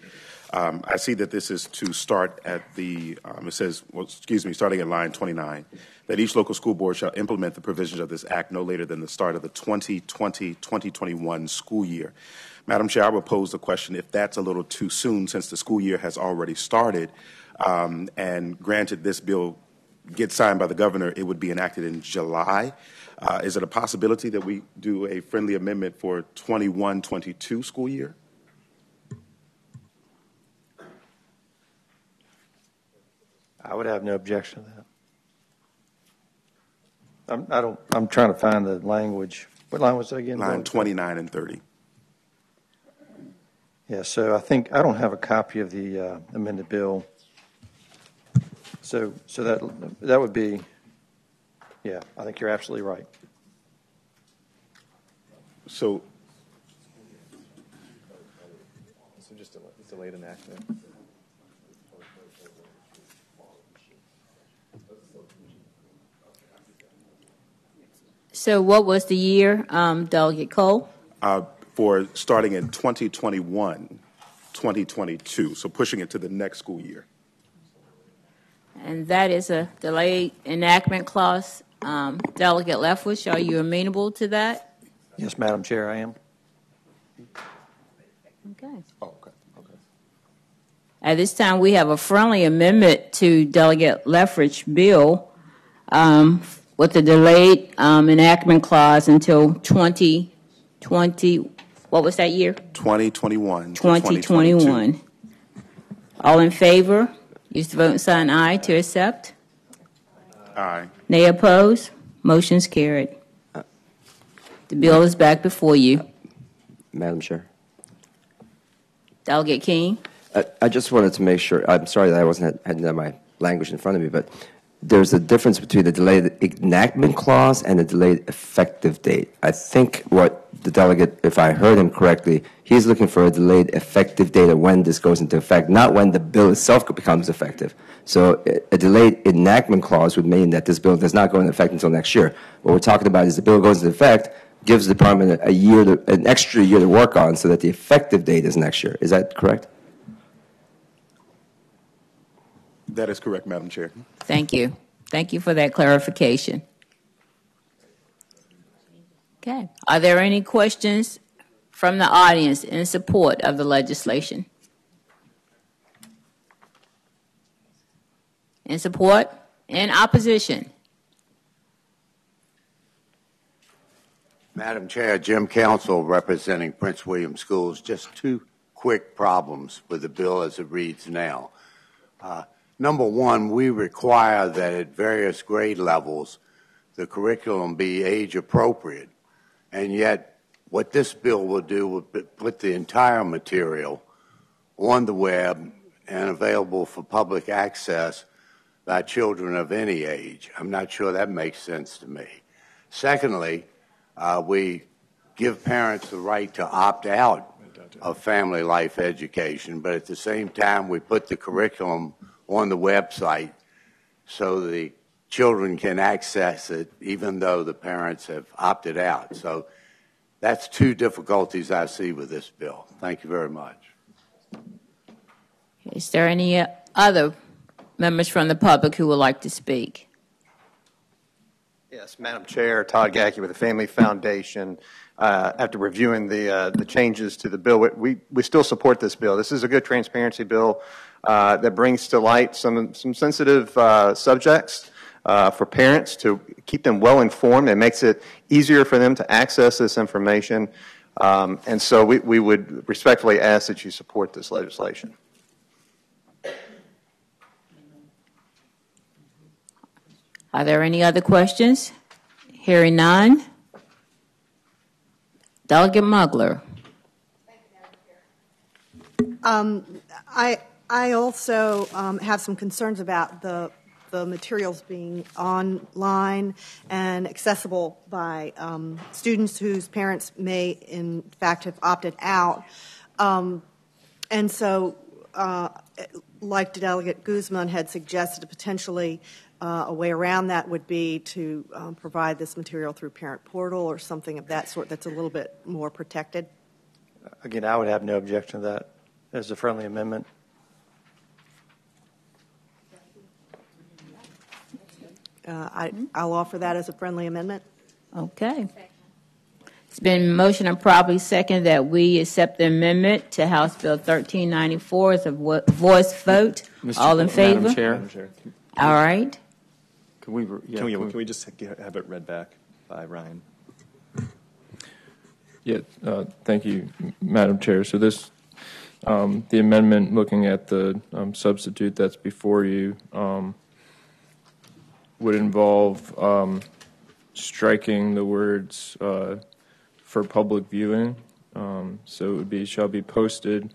[SPEAKER 3] I see that this is to start at the, it says, starting at line 29, that each local school board shall implement the provisions of this act no later than the start of the 2020-2021 school year. Madam Chair, I would pose the question if that's a little too soon since the school year has already started, and granted this bill gets signed by the governor, it would be enacted in July. Is it a possibility that we do a friendly amendment for 21-22 school year?
[SPEAKER 17] I would have no objection to that. I'm trying to find the language. What line was it again?
[SPEAKER 3] Line 29 and 30.
[SPEAKER 17] Yeah, so I think I don't have a copy of the amended bill. So that would be, yeah, I think you're absolutely right.
[SPEAKER 3] So
[SPEAKER 19] just a delayed enactment.
[SPEAKER 1] So what was the year, Delegate Cole?
[SPEAKER 3] For starting in 2021, 2022, so pushing it to the next school year.
[SPEAKER 1] And that is a delayed enactment clause. Delegate Leftwich, are you amenable to that?
[SPEAKER 17] Yes, Madam Chair, I am.
[SPEAKER 1] Okay.
[SPEAKER 3] Oh, okay. Okay.
[SPEAKER 1] At this time, we have a friendly amendment to Delegate Leftwich's bill with a delayed enactment clause until 2020. What was that year?
[SPEAKER 3] 2021.
[SPEAKER 1] 2021. All in favor? Use the vote and sign aye to accept.
[SPEAKER 3] Aye.
[SPEAKER 1] Nay opposed? Motion's carried. The bill is back before you.
[SPEAKER 20] Madam Chair.
[SPEAKER 1] Delegate King.
[SPEAKER 20] I just wanted to make sure, I'm sorry that I hadn't my language in front of me, but there's a difference between the delayed enactment clause and the delayed effective date. I think what the delegate, if I heard him correctly, he's looking for a delayed effective date of when this goes into effect, not when the bill itself becomes effective. So a delayed enactment clause would mean that this bill does not go into effect until next year. What we're talking about is the bill goes into effect, gives the department a year, an extra year to work on so that the effective date is next year. Is that correct?
[SPEAKER 3] That is correct, Madam Chair.
[SPEAKER 1] Thank you. Thank you for that clarification. Okay. Are there any questions from the audience in support of the legislation? In support? In opposition?
[SPEAKER 15] Madam Chair, Jim Council representing Prince William Schools. Just two quick problems with the bill as it reads now. Number one, we require that at various grade levels the curriculum be age appropriate, and yet what this bill will do will put the entire material on the web and available for public access by children of any age. I'm not sure that makes sense to me. Secondly, we give parents the right to opt out of family life education, but at the same time we put the curriculum on the website so the children can access it even though the parents have opted out. So that's two difficulties I see with this bill. Thank you very much.
[SPEAKER 1] Is there any other members from the public who would like to speak?
[SPEAKER 4] Yes, Madam Chair, Todd Gackey with the Family Foundation. After reviewing the changes to the bill, we still support this bill. This is a good transparency bill that brings to light some sensitive subjects for parents to keep them well informed. It makes it easier for them to access this information. And so we would respectfully ask that you support this legislation.
[SPEAKER 1] Are there any other questions? Hearing none. Delegate Mugler.
[SPEAKER 6] I also have some concerns about the materials being online and accessible by students whose parents may, in fact, have opted out. And so, like Delegate Guzman had suggested, potentially a way around that would be to provide this material through Parent Portal or something of that sort that's a little bit more protected.
[SPEAKER 17] Again, I would have no objection to that as a friendly amendment.
[SPEAKER 6] I'll offer that as a friendly amendment.
[SPEAKER 1] Okay. It's been motion and probably second that we accept the amendment to House Bill 1394 as a voice vote. All in favor?
[SPEAKER 19] Madam Chair.
[SPEAKER 1] All right.
[SPEAKER 19] Can we just have it read back by Ryan?
[SPEAKER 23] Yeah, thank you, Madam Chair. So this, the amendment looking at the substitute that's before you would involve striking the words for public viewing. So it would be, shall be posted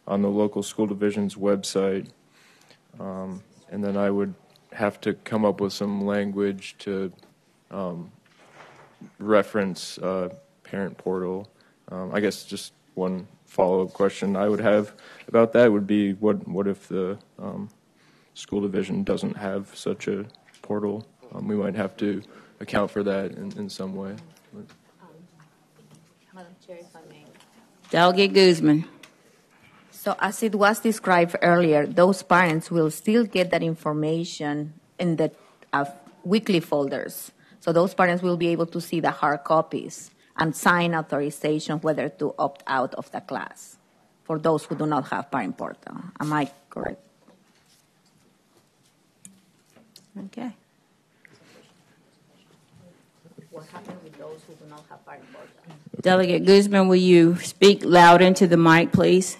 [SPEAKER 23] on the local school division's website. And then I would have to come up with some language to reference Parent Portal. I guess just one follow-up question I would have about that would be, what if the school division doesn't have such a portal? We might have to account for that in some way.
[SPEAKER 22] Madam Chair, if I may.
[SPEAKER 1] Delegate Guzman.
[SPEAKER 22] So as it was described earlier, those parents will still get that information in the weekly folders. So those parents will be able to see the hard copies and sign authorization whether to opt out of the class for those who do not have Parent Portal. Am I correct?
[SPEAKER 1] Okay.
[SPEAKER 22] What happens with those who do not have Parent Portal?
[SPEAKER 1] Delegate Guzman, will you speak loud into the mic, please?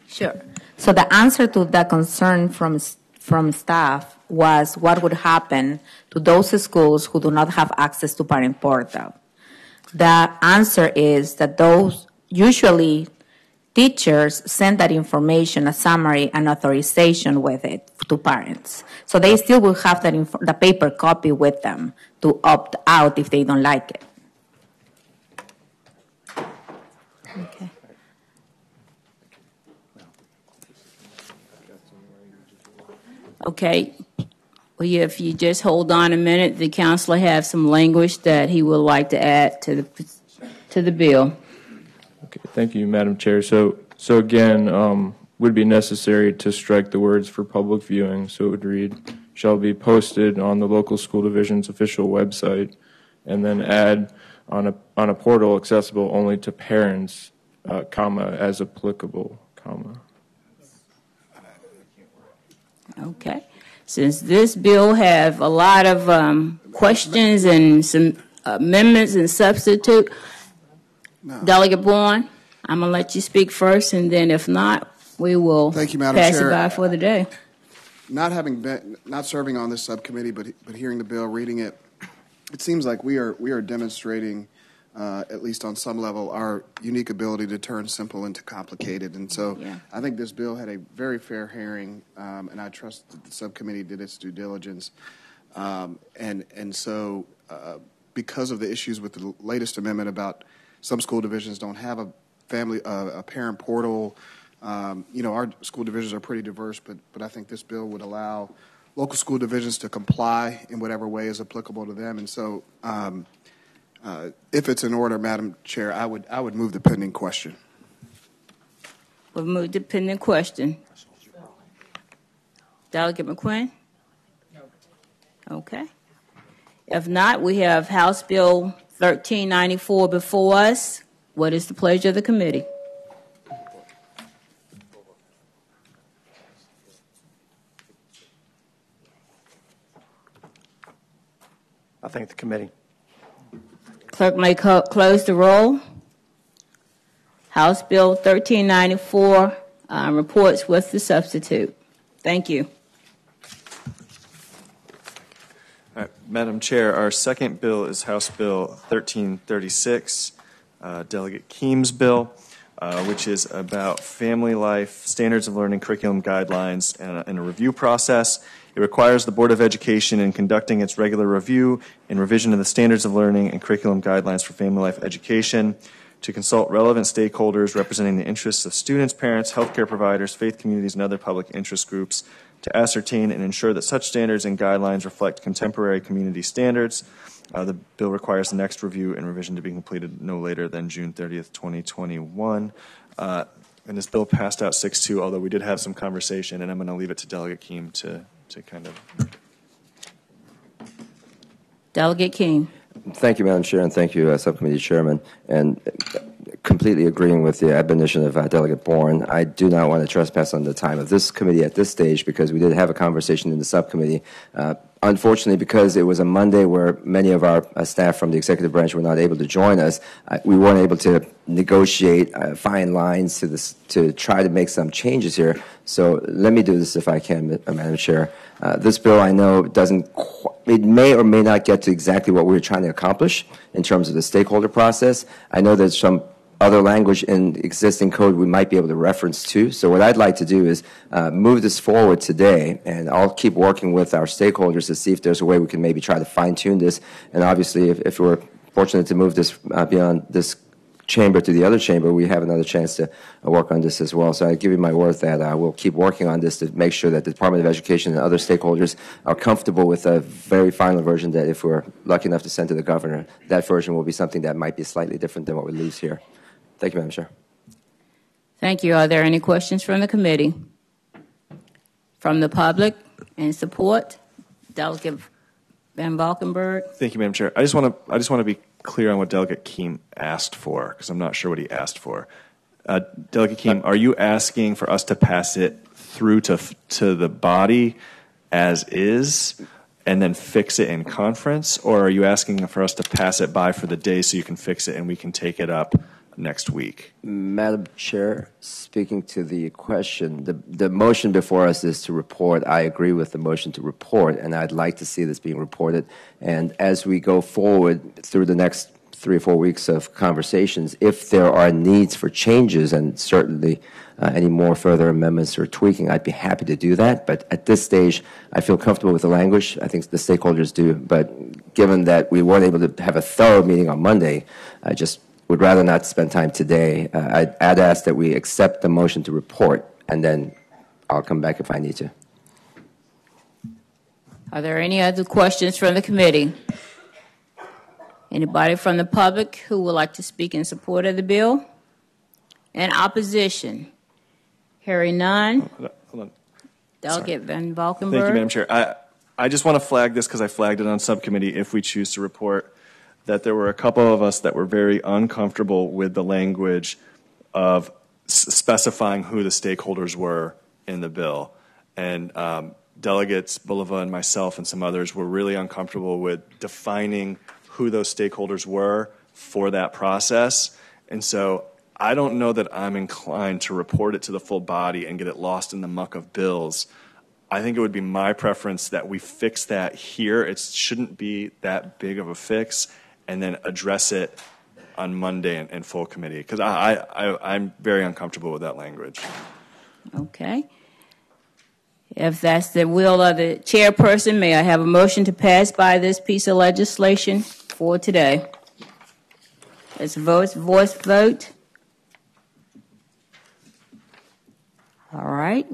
[SPEAKER 22] Sure. So the answer to the concern from staff was what would happen to those schools who do not have access to Parent Portal. The answer is that those usually teachers send that information, a summary and authorization with it to parents. So they still will have that the paper copy with them to opt out if they don't like it.
[SPEAKER 1] Okay. Okay. Well, if you just hold on a minute, the counselor has some language that he would like to add to the bill.
[SPEAKER 23] Okay, thank you, Madam Chair. So again, would be necessary to strike the words for public viewing. So it would read, shall be posted on the local school division's official website, and then add on a portal accessible only to parents, comma, as applicable, comma.
[SPEAKER 1] Okay. Since this bill have a lot of questions and some amendments and substitute.
[SPEAKER 16] No.
[SPEAKER 1] Delegate Bourne, I'm going to let you speak first, and then if not, we will
[SPEAKER 16] Thank you, Madam
[SPEAKER 1] pass
[SPEAKER 16] Chair.
[SPEAKER 1] it by for the day.
[SPEAKER 16] Not serving on this subcommittee, but hearing the bill, reading it, it seems like we are demonstrating, at least on some level, our unique ability to turn simple into complicated. And so I think this bill had a very fair hearing, and I trust that the subcommittee did its due diligence. And so because of the issues with the latest amendment about some school divisions don't have a parent portal, our school divisions are pretty diverse, but I think this bill would allow local school divisions to comply in whatever way is applicable to them. And so if it's in order, Madam Chair, I would move the pending question.
[SPEAKER 1] We'll move the pending question. Delegate McQuinn? Okay. If not, we have House Bill 1394 before us. What is the pleasure of the committee?
[SPEAKER 17] I thank the committee.
[SPEAKER 1] Clerk may close the roll. House Bill 1394 reports with the substitute. Thank you.
[SPEAKER 19] Madam Chair, our second bill is House Bill 1336, Delegate Keem's bill, which is about family life, standards of learning, curriculum guidelines, and a review process. It requires the Board of Education, in conducting its regular review and revision of the standards of learning and curriculum guidelines for family life education, to consult relevant stakeholders representing the interests of students, parents, healthcare providers, faith communities, and other public interest groups, to ascertain and ensure that such standards and guidelines reflect contemporary community standards. The bill requires the next review and revision to be completed no later than June 30th, 2021. And this bill passed out 6-2, although we did have some conversation, and I'm going to leave it to Delegate Keem to kind of.
[SPEAKER 1] Delegate Keem.
[SPEAKER 20] Thank you, Madam Chair, and thank you, Subcommittee Chairman. And completely agreeing with the admonition of Delegate Bourne, I do not want to trespass on the time of this committee at this stage, because we did have a conversation in the subcommittee. Unfortunately, because it was a Monday where many of our staff from the executive branch were not able to join us, we weren't able to negotiate fine lines to try to make some changes here. So let me do this if I can, Madam Chair. This bill, I know, it may or may not get to exactly what we're trying to accomplish in terms of the stakeholder process. I know there's some other language in existing code we might be able to reference to. So what I'd like to do is move this forward today, and I'll keep working with our stakeholders to see if there's a way we can maybe try to fine-tune this. And obviously, if we're fortunate to move this beyond this chamber to the other chamber, we have another chance to work on this as well. So I give you my word that we'll keep working on this to make sure that the Department of Education and other stakeholders are comfortable with a very final version that, if we're lucky enough to send to the governor, that version will be something that might be slightly different than what we lose here. Thank you, Madam Chair.
[SPEAKER 1] Thank you. Are there any questions from the committee? From the public? In support? Delegate Van Valkenburg.
[SPEAKER 19] Thank you, Madam Chair. I just want to be clear on what Delegate Keem asked for, because I'm not sure what he asked for. Delegate Keem, are you asking for us to pass it through to the body as is and then fix it in conference, or are you asking for us to pass it by for the day so you can fix it and we can take it up next week?
[SPEAKER 20] Madam Chair, speaking to the question, the motion before us is to report. I agree with the motion to report, and I'd like to see this being reported. And as we go forward through the next 3 or 4 weeks of conversations, if there are needs for changes and certainly any more further amendments or tweaking, I'd be happy to do that. But at this stage, I feel comfortable with the language. I think the stakeholders do. But given that we weren't able to have a thorough meeting on Monday, I just would rather not spend time today. I'd ask that we accept the motion to report, and then I'll come back if I need to.
[SPEAKER 1] Are there any other questions from the committee? Anybody from the public who would like to speak in support of the bill? In opposition? Hearing none.
[SPEAKER 19] Hold on.
[SPEAKER 1] Delegate Van Valkenburg.
[SPEAKER 19] Thank you, Madam Chair. I just want to flag this because I flagged it on subcommittee if we choose to report that there were a couple of us that were very uncomfortable with the language of specifying who the stakeholders were in the bill. And Delegates Bulova and myself and some others were really uncomfortable with defining who those stakeholders were for that process. And so I don't know that I'm inclined to report it to the full body and get it lost in the muck of bills. I think it would be my preference that we fix that here. It shouldn't be that big of a fix, and then address it on Monday in full committee, because I'm very uncomfortable with that language.
[SPEAKER 1] Okay. If that's the will of the chairperson, may I have a motion to pass by this piece of legislation for today? It's a voice vote. All right,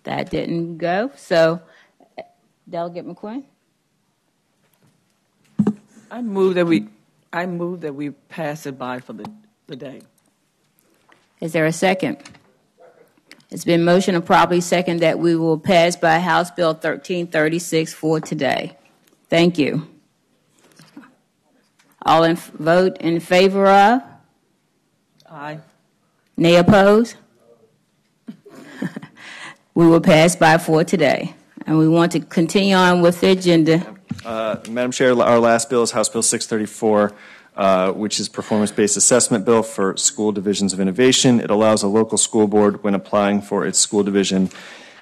[SPEAKER 1] that didn't go. So, Delegate McQuinn?
[SPEAKER 12] I move that we pass it by for the day.
[SPEAKER 1] Is there a second? It's been motioned and properly second that we will pass by House Bill 1336 for today. Thank you. All vote in favor of?
[SPEAKER 12] Aye.
[SPEAKER 1] Nay opposed? We will pass by for today. And we want to continue on with the agenda.
[SPEAKER 19] Madam Chair, our last bill is House Bill 634, which is performance-based assessment bill for school divisions of innovation. It allows a local school board, when applying for its school division,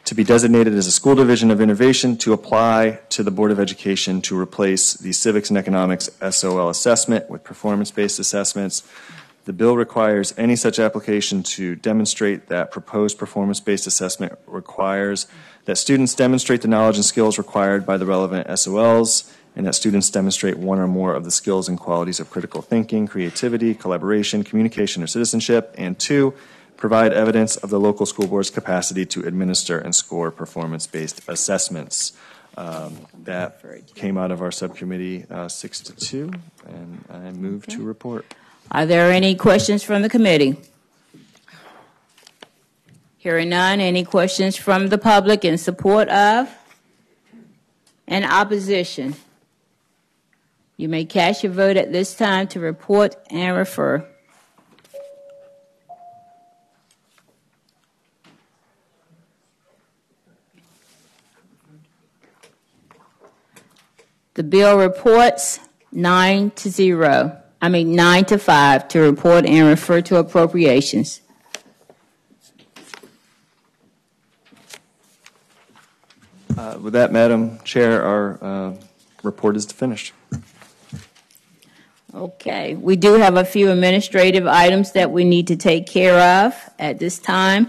[SPEAKER 19] to be designated as a school division of innovation to apply to the Board of Education to replace the civics and economics SOL assessment with performance-based assessments. The bill requires any such application to demonstrate that proposed performance-based assessment requires that students demonstrate the knowledge and skills required by the relevant SOLs, and that students demonstrate one or more of the skills and qualities of critical thinking, creativity, collaboration, communication, or citizenship, and 2, provide evidence of the local school board's capacity to administer and score performance-based assessments. That came out of our subcommittee 6-2, and I move to report.
[SPEAKER 1] Are there any questions from the committee? Hearing none, any questions from the public in support of and opposition? You may cast your vote at this time to report and refer. The bill reports 9 to 5 to report and refer to appropriations.
[SPEAKER 19] With that, Madam Chair, our report is finished.
[SPEAKER 1] Okay, we do have a few administrative items that we need to take care of at this time.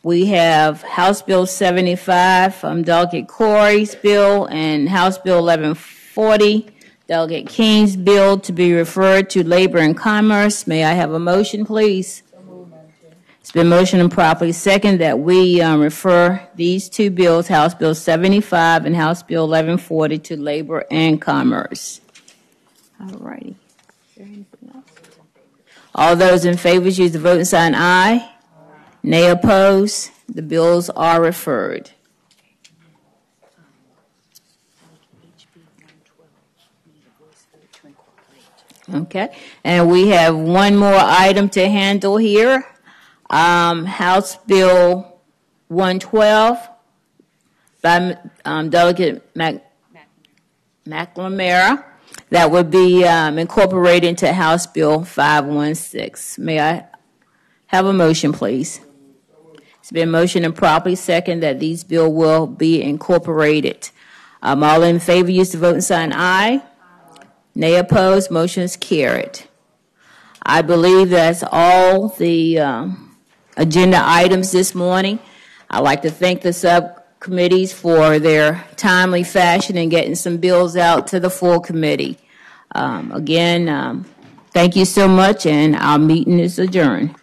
[SPEAKER 1] We have House Bill 75 from Delegate Corey's bill and House Bill 1140, Delegate King's bill, to be referred to Labor and Commerce. May I have a motion, please? It's been motioned and properly second that we refer these two bills, House Bill 75 and House Bill 1140, to Labor and Commerce. All righty. Is there anything else? All those in favor use the voting sign aye. Nay opposed. The bills are referred. Okay, and we have one more item to handle here. House Bill 112 by Delegate McNamara. That would be incorporated into House Bill 516. May I have a motion, please? It's been motioned and properly second that these bills will be incorporated. All in favor use the voting sign aye. Nay opposed. Motion is carried. I believe that's all the agenda items this morning. I'd like to thank the subcommittees for their timely fashion in getting some bills out to the full committee. Again, thank you so much, and our meeting is adjourned.